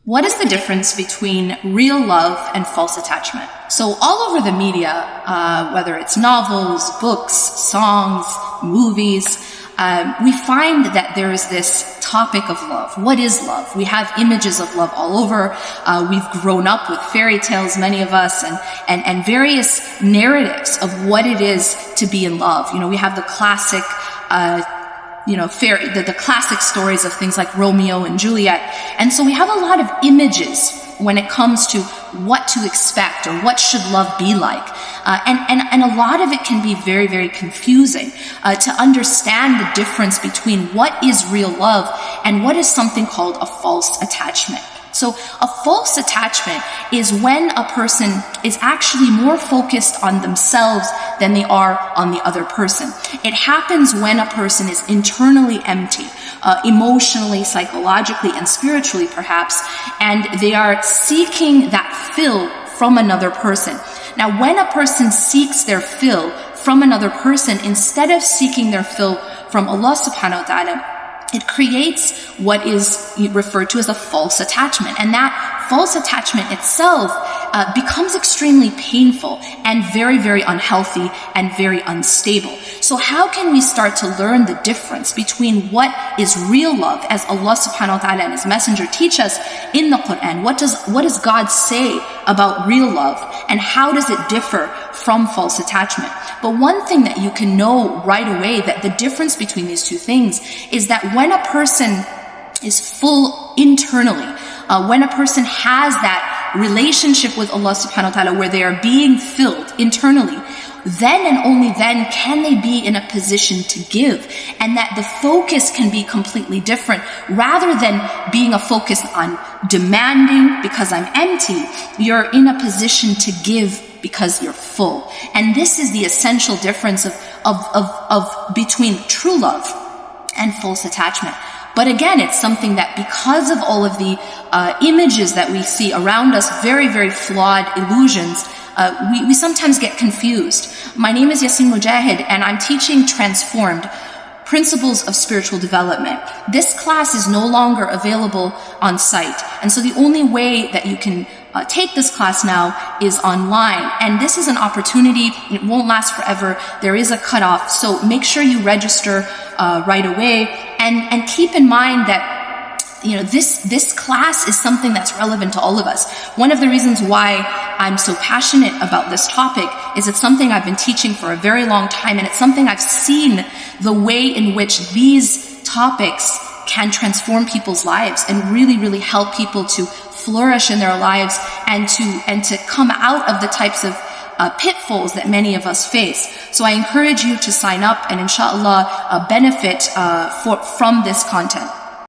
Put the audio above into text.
What is the difference between real love and false attachment? So all over the media, whether it's novels, books, songs, movies, we find that there is this topic of love. What is love? We have images of love all over. We've grown up with fairy tales, many of us, and various narratives of what it is to be in love. You know, we have the classic the classic stories of things like Romeo and Juliet. And so we have a lot of images when it comes to what to expect or what should love be like. And a lot of it can be very, very confusing to understand the difference between what is real love and what is something called a false attachment. So a false attachment is when a person is actually more focused on themselves than they are on the other person. It happens when a person is internally empty, emotionally, psychologically, and spiritually perhaps, and they are seeking that fill from another person. Now, when a person seeks their fill from another person, instead of seeking their fill from Allah subhanahu wa ta'ala, it creates what is referred to as a false attachment. And that false attachment itself becomes extremely painful and very, very unhealthy and very unstable. So how can we start to learn the difference between what is real love, as Allah subhanahu wa ta'ala and His Messenger teach us in the Quran? What does God say about real love, and how does it differ from false attachment? But one thing that you can know right away, that the difference between these two things is that when a person is full internally, when a person has that relationship with Allah subhanahu wa ta'ala where they are being filled internally, then and only then can they be in a position to give, and that the focus can be completely different. Rather than being a focus on demanding because I'm empty, you're in a position to give because you're full. And this is the essential difference of between true love and false attachment. But again, it's something that, because of all of the images that we see around us, very, very flawed illusions, we sometimes get confused. My name is Yasmin Mogahed, and I'm teaching Transformed, Principles of Spiritual Development. This class is no longer available on site. And so the only way that you can take this class now is online. And this is an opportunity. It won't last forever. There is a cutoff. So make sure you register right away. And keep in mind that this class is something that's relevant to all of us. One of the reasons why I'm so passionate about this topic is it's something I've been teaching for a very long time, and it's something I've seen the way in which these topics can transform people's lives and really, really help people to flourish in their lives and to come out of the types of pitfalls that many of us face. So I encourage you to sign up and inshallah benefit from this content.